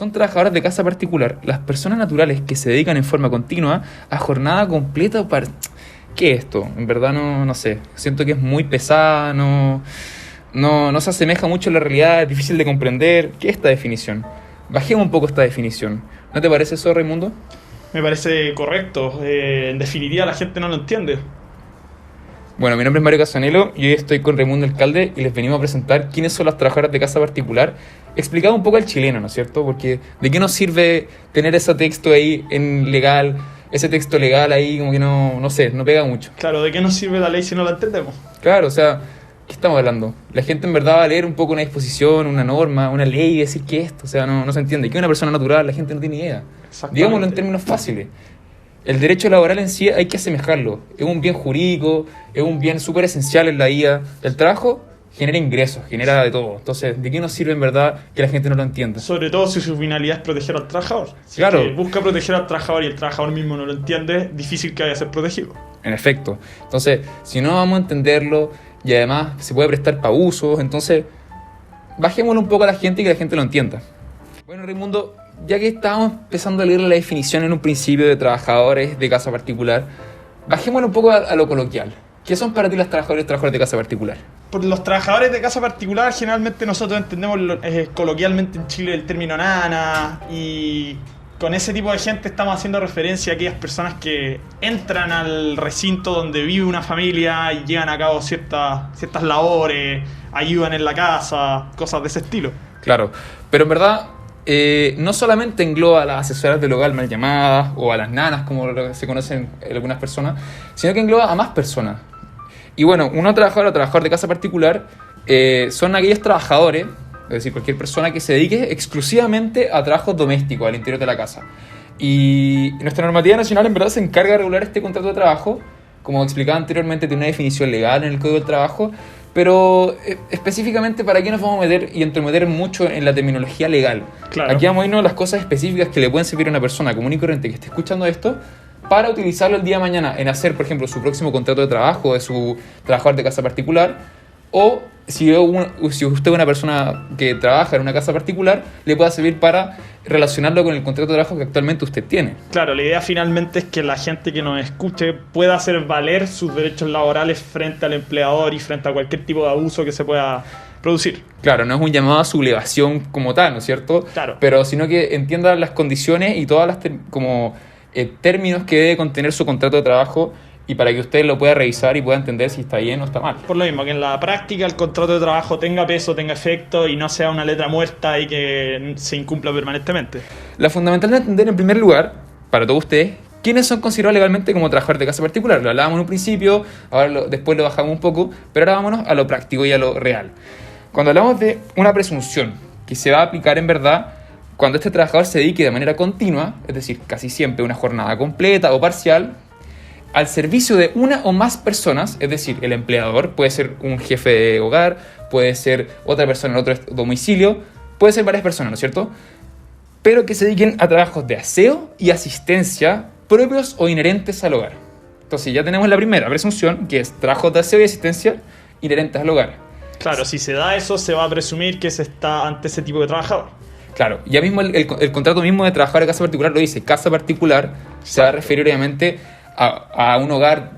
son trabajadores de casa particular las personas naturales que se dedican en forma continua a jornada completa para... ¿Qué es esto? En verdad no sé. Siento que es muy pesada, no se asemeja mucho a la realidad, es difícil de comprender. ¿Qué es esta definición? Bajemos un poco esta definición. ¿No te parece eso, Raimundo? Me parece correcto. En definitiva, la gente no lo entiende. Bueno, mi nombre es Mario Casanelo y hoy estoy con Raimundo Alcalde y les venimos a presentar quiénes son las trabajadoras de casa particular, explicado un poco al chileno, ¿no es cierto? Porque ¿de qué nos sirve tener ese texto ahí en legal, ese texto legal ahí como que no sé, no pega mucho? Claro, ¿de qué nos sirve la ley si no la entendemos? Claro, o sea, ¿qué estamos hablando? La gente en verdad va a leer un poco una disposición, una norma, una ley y decir ¿qué es esto? O sea, no se entiende. ¿Qué es una persona natural? La gente no tiene idea. Digámoslo en términos fáciles. El derecho laboral en sí hay que asemejarlo. Es un bien jurídico, es un bien súper esencial en la vida. El trabajo genera ingresos, genera de todo. Entonces, ¿de qué nos sirve en verdad que la gente no lo entienda? Sobre todo si su finalidad es proteger al trabajador. Si claro. Es que busca proteger al trabajador y el trabajador mismo no lo entiende, difícil que vaya a ser protegido. En efecto. Entonces, si no vamos a entenderlo y además se puede prestar para abusos, entonces bajémoslo un poco a la gente y que la gente lo entienda. Bueno, Raimundo, ya que estábamos empezando a leer la definición en un principio de trabajadores de casa particular, bajémoslo un poco a lo coloquial. ¿Qué son para ti los trabajadores de casa particular? Por los trabajadores de casa particular, generalmente nosotros entendemos coloquialmente en Chile el término nana, y con ese tipo de gente estamos haciendo referencia a aquellas personas que entran al recinto donde vive una familia y llevan a cabo ciertas labores, ayudan en la casa, cosas de ese estilo. Claro, pero en verdad no solamente engloba a las asesoras del hogar mal llamadas o a las nanas, como se conocen algunas personas, sino que engloba a más personas. Y bueno, un trabajador de casa particular son aquellos trabajadores, es decir, cualquier persona que se dedique exclusivamente a trabajos domésticos al interior de la casa. Y nuestra normativa nacional en verdad se encarga de regular este contrato de trabajo, como explicaba anteriormente, tiene una definición legal en el Código del Trabajo, pero específicamente para qué nos vamos a meter y entrometer mucho en la terminología legal. Claro. Aquí vamos a irnos a las cosas específicas que le pueden servir a una persona común y corriente que esté escuchando esto para utilizarlo el día de mañana en hacer, por ejemplo, su próximo contrato de trabajo de su trabajador de casa particular, o si usted es una persona que trabaja en una casa particular, le pueda servir para relacionarlo con el contrato de trabajo que actualmente usted tiene. Claro, la idea finalmente es que la gente que nos escuche pueda hacer valer sus derechos laborales frente al empleador y frente a cualquier tipo de abuso que se pueda producir. Claro, no es un llamado a sublevación como tal, ¿no es cierto? Claro. Pero sino que entienda las condiciones y todas las términos que debe contener su contrato de trabajo, y para que usted lo pueda revisar y pueda entender si está bien o está mal. Por lo mismo, que en la práctica el contrato de trabajo tenga peso, tenga efecto y no sea una letra muerta y que se incumpla permanentemente. La fundamental de entender en primer lugar, para todos ustedes, quiénes son considerados legalmente como trabajadores de casa particular. Lo hablábamos en un principio, después lo bajamos un poco, pero ahora vámonos a lo práctico y a lo real. Cuando hablamos de una presunción que se va a aplicar en verdad cuando este trabajador se dedique de manera continua, es decir, casi siempre una jornada completa o parcial, al servicio de una o más personas, es decir, el empleador puede ser un jefe de hogar, puede ser otra persona en otro domicilio, puede ser varias personas, ¿no es cierto? Pero que se dediquen a trabajos de aseo y asistencia propios o inherentes al hogar. Entonces ya tenemos la primera presunción, que es trabajos de aseo y asistencia inherentes al hogar. Claro, si se da eso, se va a presumir que se está ante ese tipo de trabajador. Claro, ya mismo el contrato mismo de trabajar en casa particular lo dice, casa particular se va a referir obviamente a un hogar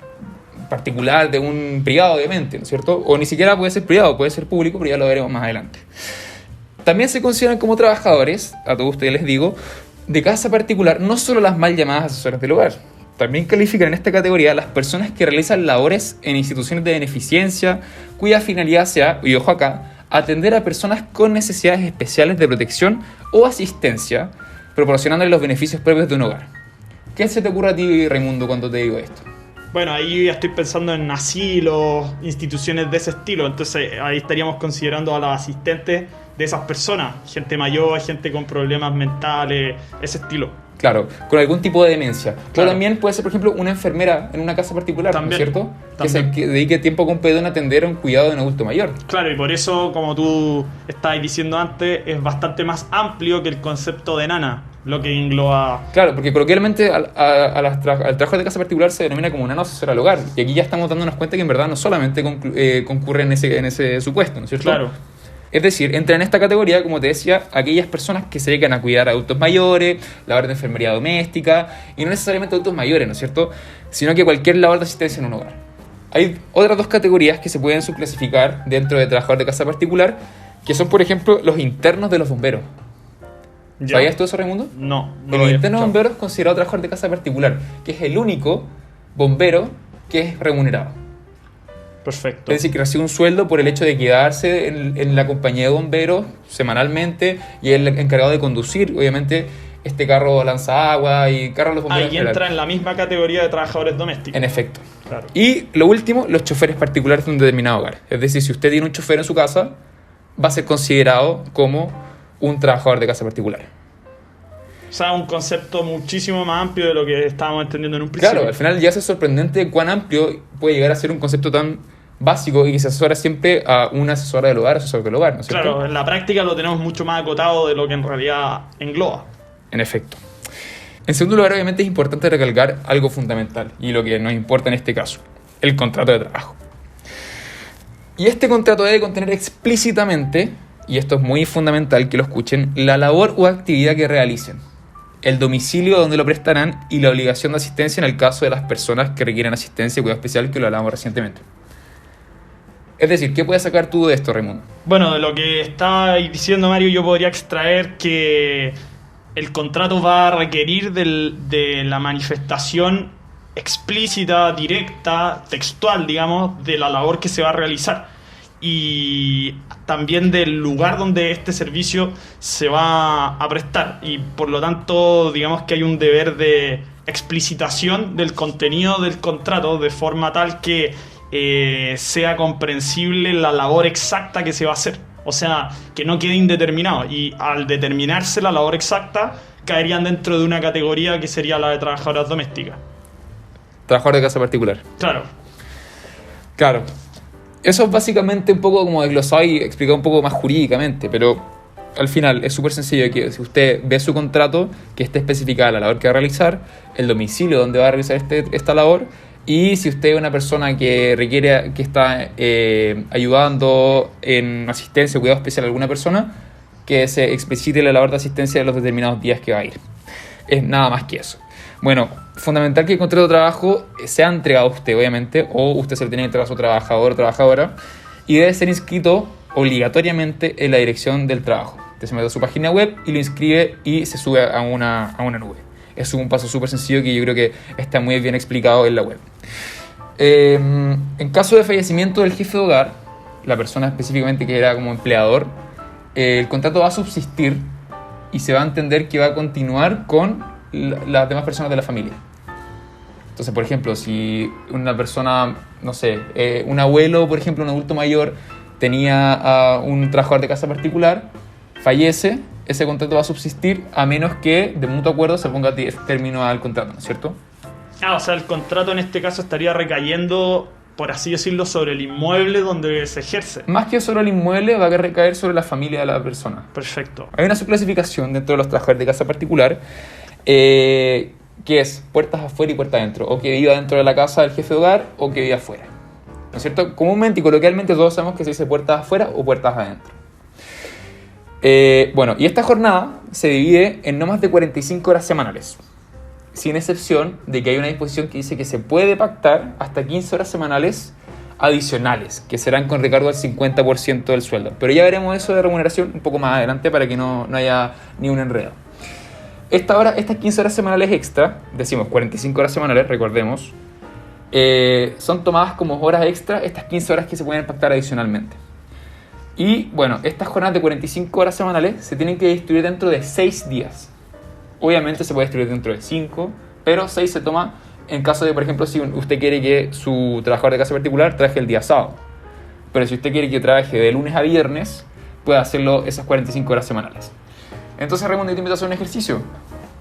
particular de un privado, obviamente, ¿no es cierto? O ni siquiera puede ser privado, puede ser público, pero ya lo veremos más adelante. También se consideran como trabajadores, a todos ustedes les digo, de casa particular, no solo las mal llamadas asesoras del hogar. También califican en esta categoría las personas que realizan labores en instituciones de beneficencia, cuya finalidad sea, y ojo acá, atender a personas con necesidades especiales de protección o asistencia, proporcionándoles los beneficios propios de un hogar. ¿Qué se te ocurre a ti, Raimundo, cuando te digo esto? Bueno, ahí ya estoy pensando en asilos, instituciones de ese estilo. Entonces ahí estaríamos considerando a los asistentes de esas personas. Gente mayor, gente con problemas mentales, ese estilo. Claro, con algún tipo de demencia. Claro. O también puede ser, por ejemplo, una enfermera en una casa particular, También, ¿no es cierto? también. Que dedique tiempo completo en atender a un cuidado de un adulto mayor. Claro, y por eso, como tú estabas diciendo antes, es bastante más amplio que el concepto de nana, lo que engloba... Claro, porque coloquialmente al trabajo de casa particular se denomina como una asesora al hogar. Y aquí ya estamos dándonos cuenta que en verdad no solamente concurre en ese supuesto, ¿no es cierto? Claro. Es decir, entran en esta categoría, como te decía, aquellas personas que se dedican a cuidar a adultos mayores, labor de enfermería doméstica, y no necesariamente adultos mayores, ¿no es cierto?, sino que cualquier labor de asistencia en un hogar. Hay otras dos categorías que se pueden subclasificar dentro de trabajador de casa particular, que son, por ejemplo, los internos de los bomberos. ¿Ya? ¿Sabías tú eso, Raimundo? No lo El había interno de escuchado. bombero es considerado trabajador de casa particular, que es el único bombero que es remunerado. Perfecto. Es decir, que recibe un sueldo por el hecho de quedarse en la compañía de bomberos semanalmente y es el encargado de conducir, obviamente, este carro lanzaagua y carro de los bomberos. Ahí en general. entra en la misma categoría de trabajadores domésticos. En efecto. Claro. Y lo último, los choferes particulares de un determinado hogar. Es decir, si usted tiene un chofer en su casa, va a ser considerado como un trabajador de casa particular. O sea, un concepto muchísimo más amplio de lo que estábamos entendiendo en un principio. Claro, al final ya es sorprendente cuán amplio puede llegar a ser un concepto tan básico y que se asesora siempre a una asesora del hogar, asesor del hogar, ¿no es cierto? Claro, en la práctica lo tenemos mucho más acotado de lo que en realidad engloba. En efecto. En segundo lugar, obviamente es importante recalcar algo fundamental y lo que nos importa en este caso, el contrato de trabajo. Y este contrato debe contener explícitamente, y esto es muy fundamental que lo escuchen, la labor o actividad que realicen, el domicilio donde lo prestarán y la obligación de asistencia en el caso de las personas que requieren asistencia y cuidado especial, que lo hablamos recientemente. Es decir, ¿qué puedes sacar tú de esto, Raimundo? Bueno, de lo que estaba diciendo Mario, yo podría extraer que el contrato va a requerir de la manifestación explícita, directa, textual, digamos, de la labor que se va a realizar. Y también del lugar donde este servicio se va a prestar. Y por lo tanto, digamos que hay un deber de explicitación del contenido del contrato de forma tal que sea comprensible la labor exacta que se va a hacer. O sea, que no quede indeterminado. Y al determinarse la labor exacta, caerían dentro de una categoría que sería la de trabajadoras domésticas. Trabajador de casa particular. Claro. Claro. Eso es básicamente un poco como desglosado y explicado un poco más jurídicamente, pero al final es súper sencillo que si usted ve su contrato, que esté especificada la labor que va a realizar, el domicilio donde va a realizar esta labor, y si usted es una persona que requiere, que está ayudando en asistencia o cuidado especial a alguna persona, que se explicite la labor de asistencia de los determinados días que va a ir. Es nada más que eso. Bueno, fundamental que el contrato de trabajo sea entregado a usted, obviamente, o usted se lo tiene que entregar a su trabajador o trabajadora, y debe ser inscrito obligatoriamente en la dirección del trabajo. Usted se mete a su página web y lo inscribe y se sube a una nube. Es un paso súper sencillo que yo creo que está muy bien explicado en la web. En caso de fallecimiento del jefe de hogar, la persona específicamente que era como empleador, el contrato va a subsistir y se va a entender que va a continuar con las demás personas de la familia. Entonces, por ejemplo, si una persona, no sé, un abuelo, por ejemplo, un adulto mayor, tenía a un trabajador de casa particular, fallece, ese contrato va a subsistir a menos que de mutuo acuerdo se ponga término al contrato, ¿no es cierto? Ah, o sea, el contrato en este caso estaría recayendo, por así decirlo, sobre el inmueble donde se ejerce. Más que sobre el inmueble, va a recaer sobre la familia de la persona. Perfecto. Hay una subclasificación dentro de los trabajadores de casa particular, que es puertas afuera y puertas adentro, o que viva dentro de la casa del jefe de hogar o que viva afuera, ¿no es cierto? Comúnmente y coloquialmente todos sabemos que se dice puertas afuera o puertas adentro. Bueno, y esta jornada se divide en no más de 45 horas semanales, sin excepción de que hay una disposición que dice que se puede pactar hasta 15 horas semanales adicionales, que serán con recargo del 50% del sueldo. Pero ya veremos eso de remuneración un poco más adelante para que no haya ni un enredo. Estas 15 horas semanales extra, decimos 45 horas semanales, recordemos, son tomadas como horas extra estas 15 horas que se pueden pactar adicionalmente. Y bueno, estas jornadas de 45 horas semanales se tienen que distribuir dentro de 6 días. Obviamente se puede distribuir dentro de 5, pero 6 se toma en caso de, por ejemplo, si usted quiere que su trabajador de casa particular trabaje el día sábado. Pero si usted quiere que trabaje de lunes a viernes, puede hacerlo esas 45 horas semanales. Entonces, Raimundo, yo te invito a hacer un ejercicio.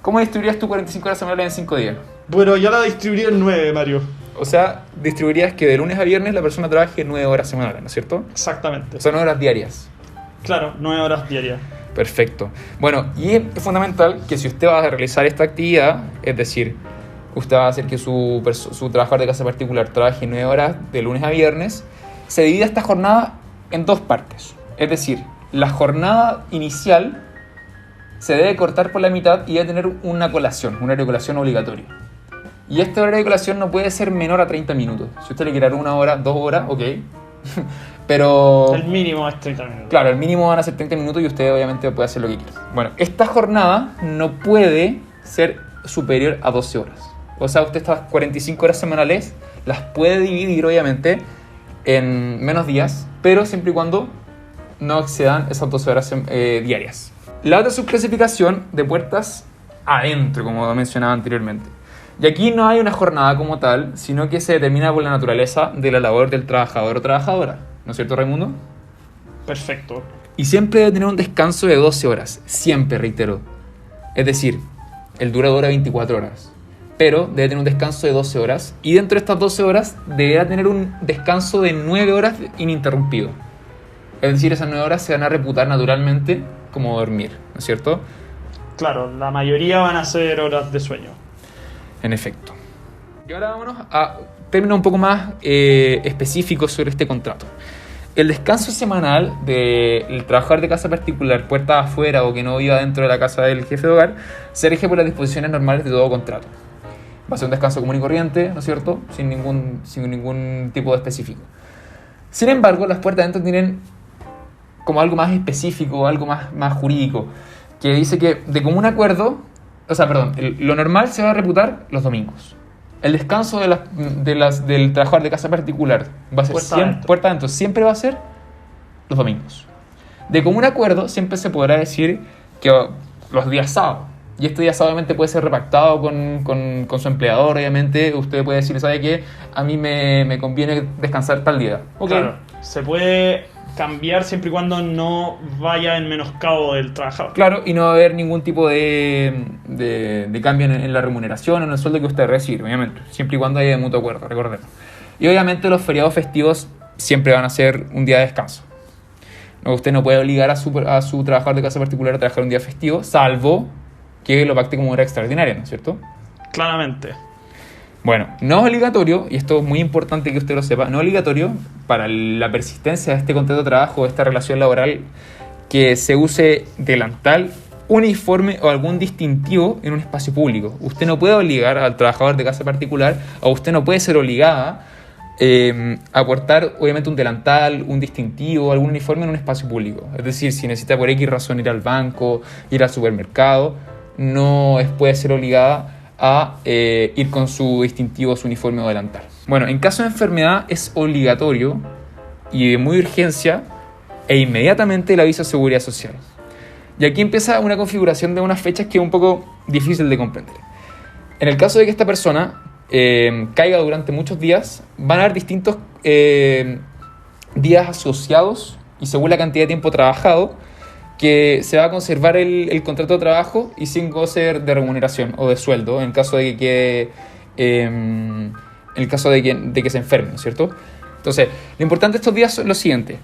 ¿Cómo distribuirías tu 45 horas semanales en 5 días? Bueno, ya la distribuiría en 9, Mario. O sea, distribuirías que de lunes a viernes la persona trabaje 9 horas semanales, ¿no es cierto? Exactamente. O sea, 9 horas diarias. Claro, 9 horas diarias. Perfecto. Bueno, y es fundamental que si usted va a realizar esta actividad, es decir, usted va a hacer que su trabajador de casa particular trabaje 9 horas de lunes a viernes, se divida esta jornada en 2 partes. Es decir, la jornada inicial se debe cortar por la mitad y debe tener una colación, un horario de colación obligatorio. Y este horario de colación no puede ser menor a 30 minutos. Si usted le quiere dar 1 hora, 2 horas, ok. Pero... El mínimo es 30 minutos. Claro, el mínimo van a ser 30 minutos y usted obviamente puede hacer lo que quiera. Bueno, esta jornada no puede ser superior a 12 horas. O sea, usted estas 45 horas semanales las puede dividir obviamente en menos días, pero siempre y cuando no excedan esas 12 horas diarias. La otra subclasificación de puertas adentro, como mencionaba anteriormente. Y aquí no hay una jornada como tal, sino que se determina por la naturaleza de la labor del trabajador o trabajadora. ¿No es cierto, Raimundo? Perfecto. Y siempre debe tener un descanso de 12 horas. Siempre, reitero. Es decir, el dura 24 horas. Pero debe tener un descanso de 12 horas. Y dentro de estas 12 horas deberá tener un descanso de 9 horas ininterrumpido. Es decir, esas 9 horas se van a reputar naturalmente como dormir, ¿no es cierto? Claro, la mayoría van a ser horas de sueño. En efecto. Y ahora vámonos a términos un poco más específicos sobre este contrato. El descanso semanal del trabajador de casa particular, puertas afuera o que no viva dentro de la casa del jefe de hogar, se rige por las disposiciones normales de todo contrato. Va a ser un descanso común y corriente, ¿no es cierto? Sin ningún tipo de específico. Sin embargo, las puertas adentro tienen como algo más específico, algo más jurídico, que dice que de común acuerdo, lo normal se va a reputar los domingos. El descanso del trabajador de casa particular va a ser puerta adentro, siempre va a ser los domingos. De común acuerdo siempre se podrá decir que los días sábados. Y este día obviamente puede ser repactado con su empleador, obviamente. Usted puede decir, ¿sabe qué? A mí me conviene descansar tal día. Okay. Claro, se puede cambiar siempre y cuando no vaya en menoscabo del trabajador. Claro, y no va a haber ningún tipo de cambio en la remuneración o en el sueldo que usted recibe, obviamente. Siempre y cuando haya de mutuo acuerdo, recordemos. Y obviamente los feriados festivos siempre van a ser un día de descanso. No, usted no puede obligar a su trabajador de casa particular a trabajar un día festivo, salvo que lo pacte como hora extraordinaria, ¿no es cierto? Claramente. Bueno, no es obligatorio, y esto es muy importante que usted lo sepa, no es obligatorio para la persistencia de este contrato de trabajo, de esta relación laboral, que se use delantal, uniforme o algún distintivo en un espacio público. Usted no puede obligar al trabajador de casa particular, o usted no puede ser obligada a aportar obviamente un delantal, un distintivo, algún uniforme en un espacio público. Es decir, si necesita por X razón ir al banco, ir al supermercado, no puede ser obligada a ir con su distintivo, su uniforme o delantal. Bueno, en caso de enfermedad es obligatorio y de muy urgencia e inmediatamente el aviso de seguridad social. Y aquí empieza una configuración de unas fechas que es un poco difícil de comprender. En el caso de que esta persona caiga durante muchos días, van a haber distintos días asociados y según la cantidad de tiempo trabajado, que se va a conservar el contrato de trabajo y sin goce de remuneración o de sueldo en caso de que se enferme, ¿no es cierto? Entonces, lo importante de estos días es lo siguiente.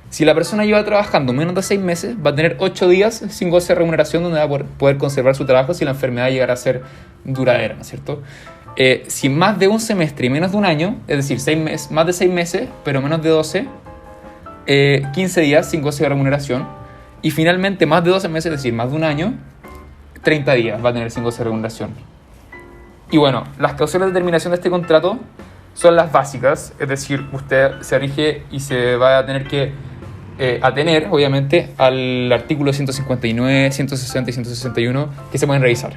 Si la persona lleva trabajando menos de 6 meses, va a tener 8 días sin goce de remuneración donde va a poder conservar su trabajo si la enfermedad llegara a ser duradera, ¿no es cierto? Si más de un semestre y menos de un año, es decir, más de 6 meses, pero menos de 12, 15 días sin goce de remuneración. Y finalmente, más de 12 meses, es decir, más de un año, 30 días va a tener sin goce de remuneración. Y bueno, las causales de terminación de este contrato son las básicas, es decir, usted se rige y se va a tener que atener, obviamente, al artículo 159, 160 y 161 que se pueden revisar.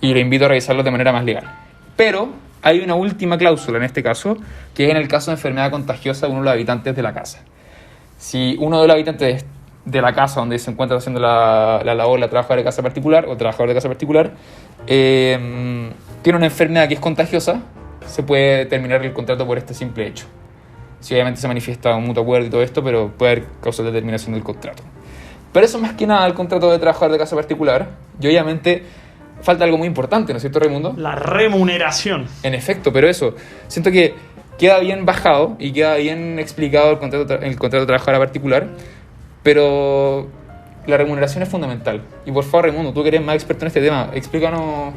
Y le invito a revisarlos de manera más legal. Pero hay una última cláusula en este caso, que es en el caso de enfermedad contagiosa de uno de los habitantes de la casa. Si uno de los habitantes de la casa donde se encuentra haciendo la labor, la trabajadora de casa particular o trabajador de casa particular, tiene una enfermedad que es contagiosa, se puede terminar el contrato por este simple hecho. Si obviamente se manifiesta un mutuo acuerdo y todo esto, pero puede haber causas de terminación del contrato. Pero eso más que nada el contrato de trabajador de casa particular. Y obviamente falta algo muy importante, ¿no es cierto, Raimundo? La remuneración. En efecto, pero eso, siento que queda bien bajado y queda bien explicado el contrato de trabajadora particular, pero la remuneración es fundamental. Y por favor, Raimundo, tú que eres más experto en este tema, explícanos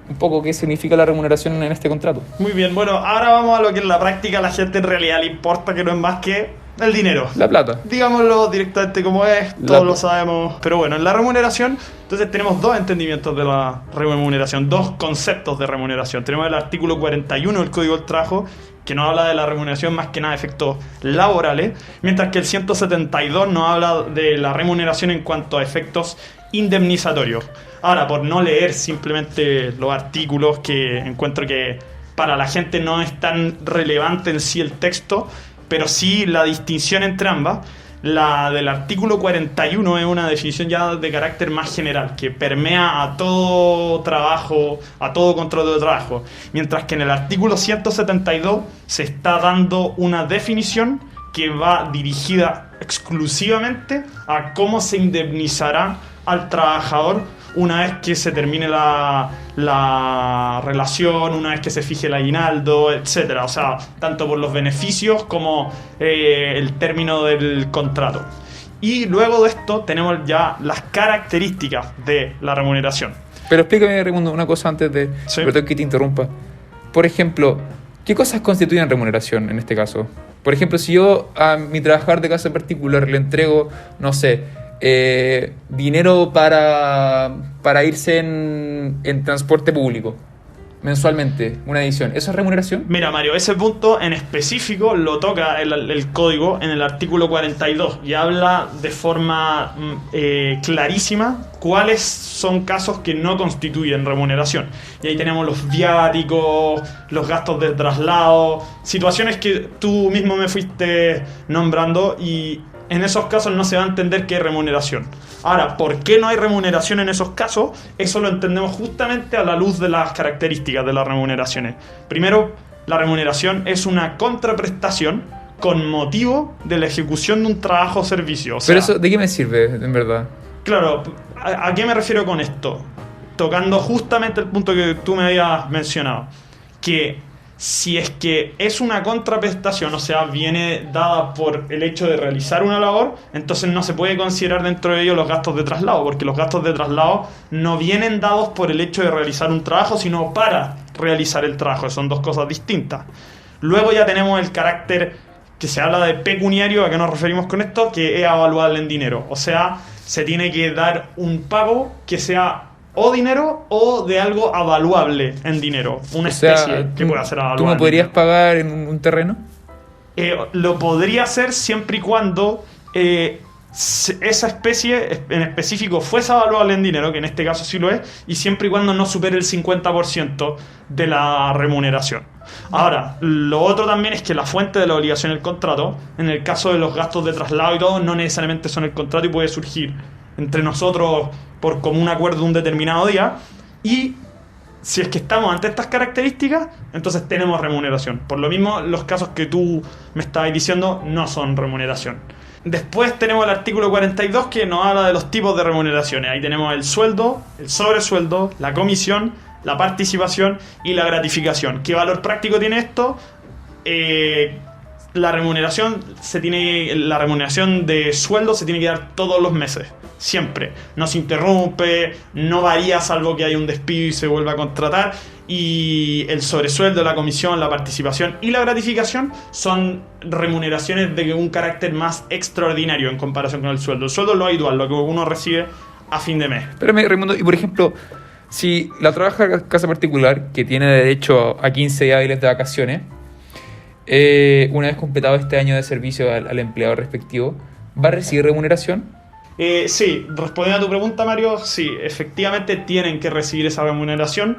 un poco qué significa la remuneración en este contrato. Muy bien, bueno, ahora vamos a lo que en la práctica a la gente en realidad le importa, que no es más que El dinero. La plata. Digámoslo directamente como es, todos lo sabemos. Pero bueno, en la remuneración, entonces tenemos dos entendimientos de la remuneración, dos conceptos de remuneración. Tenemos el artículo 41 del Código del Trabajo, que nos habla de la remuneración más que nada de efectos laborales, mientras que el 172 nos habla de la remuneración en cuanto a efectos indemnizatorios. Ahora, por no leer simplemente los artículos, que encuentro que para la gente no es tan relevante en sí el texto, pero sí la distinción entre ambas. La del artículo 41 es una definición ya de carácter más general, que permea a todo trabajo, a todo contrato de trabajo. Mientras que en el artículo 172 se está dando una definición que va dirigida exclusivamente a cómo se indemnizará al trabajador una vez que se termine la relación, una vez que se fije el aguinaldo, etcétera. O sea, tanto por los beneficios como el término del contrato. Y luego de esto tenemos ya las características de la remuneración. Pero explícame, Raimundo, una cosa antes de... Sí. Perdón que te interrumpa. Por ejemplo, ¿qué cosas constituyen remuneración en este caso? Por ejemplo, si yo a mi trabajador de casa en particular le entrego, no sé, dinero para irse en transporte público mensualmente, una edición, ¿eso es remuneración? Mira, Mario, ese punto en específico lo toca el código en el artículo 42 y habla de forma clarísima cuáles son casos que no constituyen remuneración. Y ahí tenemos los viáticos, los gastos de traslado, situaciones que tú mismo me fuiste nombrando, y en esos casos no se va a entender que hay remuneración. Ahora, ¿por qué no hay remuneración en esos casos? Eso lo entendemos justamente a la luz de las características de las remuneraciones. Primero, la remuneración es una contraprestación con motivo de la ejecución de un trabajo o servicio. O sea, pero eso, ¿de qué me sirve, en verdad? Claro, ¿a qué me refiero con esto? Tocando justamente el punto que tú me habías mencionado. Que si es que es una contraprestación, o sea, viene dada por el hecho de realizar una labor, entonces no se puede considerar dentro de ello los gastos de traslado, porque los gastos de traslado no vienen dados por el hecho de realizar un trabajo, sino para realizar el trabajo. Son dos cosas distintas. Luego ya tenemos el carácter que se habla de pecuniario. ¿A qué nos referimos con esto? Que es avaluable en dinero. O sea, se tiene que dar un pago que sea o dinero o de algo avaluable en dinero. Una especie que pueda ser avaluable. ¿Tú me podrías pagar en un terreno? Lo podría hacer siempre y cuando esa especie en específico fuese avaluable en dinero, que en este caso sí lo es, y siempre y cuando no supere el 50% de la remuneración. Ahora, lo otro también es que la fuente de la obligación es el contrato. En el caso de los gastos de traslado y todo, no necesariamente son el contrato y puede surgir entre nosotros por común acuerdo un determinado día. Y si es que estamos ante estas características, entonces tenemos remuneración. Por lo mismo, los casos que tú me estabas diciendo no son remuneración. Después tenemos el artículo 42 que nos habla de los tipos de remuneraciones. Ahí tenemos el sueldo, el sobresueldo, la comisión, la participación y la gratificación. ¿Qué valor práctico tiene esto? La remuneración de sueldo se tiene que dar todos los meses, siempre. No se interrumpe, no varía salvo que haya un despido y se vuelva a contratar. Y el sobresueldo, la comisión, la participación y la gratificación son remuneraciones de un carácter más extraordinario en comparación con el sueldo. El sueldo es lo habitual, lo que uno recibe a fin de mes. Espérame, Raimundo, y por ejemplo, si la trabaja casa particular, que tiene derecho a 15 días hábiles de vacaciones, una vez completado este año de servicio al empleado respectivo, ¿va a recibir remuneración? Sí, respondiendo a tu pregunta, Mario, sí, efectivamente tienen que recibir esa remuneración.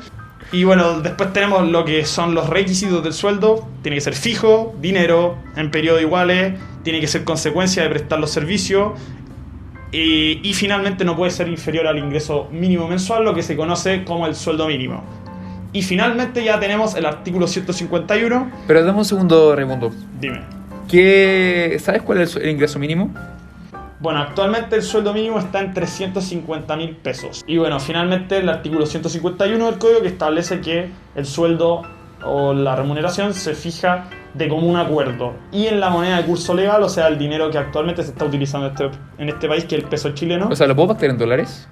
Y bueno, después tenemos lo que son los requisitos del sueldo. Tiene que ser fijo, dinero, en periodos iguales, tiene que ser consecuencia de prestar los servicios, y finalmente no puede ser inferior al ingreso mínimo mensual, lo que se conoce como el sueldo mínimo. Y finalmente ya tenemos el artículo 151. Pero dame un segundo, Raimundo. Dime. ¿Sabes cuál es el ingreso mínimo? Bueno, actualmente el sueldo mínimo está en 350.000 pesos. Y bueno, finalmente el artículo 151 del código, que establece que el sueldo o la remuneración se fija de común acuerdo y en la moneda de curso legal, o sea, el dinero que actualmente se está utilizando en este país, que es el peso chileno. O sea, ¿lo puedo pactar en dólares?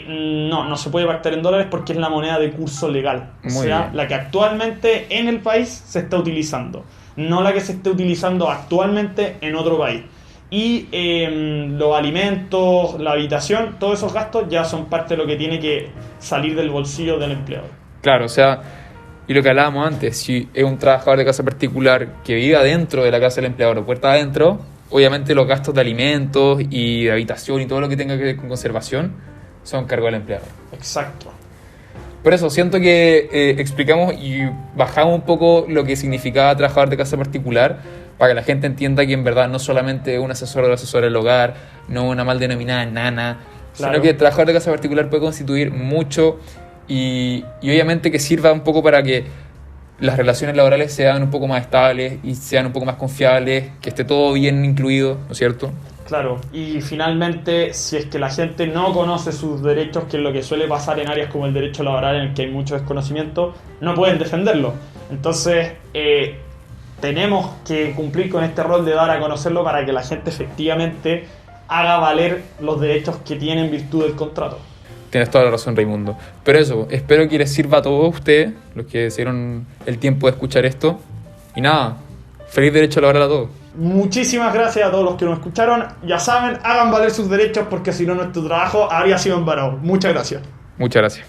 No se puede pactar en dólares porque es la moneda de curso legal. Muy o sea, bien. la que actualmente en el país se está utilizando. no la que se esté utilizando actualmente en otro país. Y los alimentos, la habitación, todos esos gastos ya son parte de lo que tiene que salir del bolsillo del empleador. Claro, o sea, y lo que hablábamos antes, si es un trabajador de casa particular que viva dentro de la casa del empleador o puerta adentro, obviamente los gastos de alimentos y de habitación y todo lo que tenga que ver con conservación son cargo del empleador. Exacto. Por eso, siento que explicamos y bajamos un poco lo que significaba trabajador de casa particular para que la gente entienda que en verdad no solamente es un asesor o asesora del hogar, no una mal denominada nana, Claro. sino que el trabajador de casa particular puede constituir mucho y obviamente que sirva un poco para que las relaciones laborales sean un poco más estables y sean un poco más confiables, que esté todo bien incluido, ¿no es cierto? Claro, y finalmente, si es que la gente no conoce sus derechos, que es lo que suele pasar en áreas como el derecho laboral, en el que hay mucho desconocimiento, no pueden defenderlo. Entonces, tenemos que cumplir con este rol de dar a conocerlo para que la gente efectivamente haga valer los derechos que tiene en virtud del contrato. Tienes toda la razón, Raimundo. Pero eso, espero que les sirva a todos ustedes, los que se dieron el tiempo de escuchar esto. Y nada, feliz derecho laboral a todos. Muchísimas gracias a todos los que nos escucharon. Ya saben, hagan valer sus derechos porque si no nuestro trabajo habría sido en vano. Muchas gracias. Muchas gracias.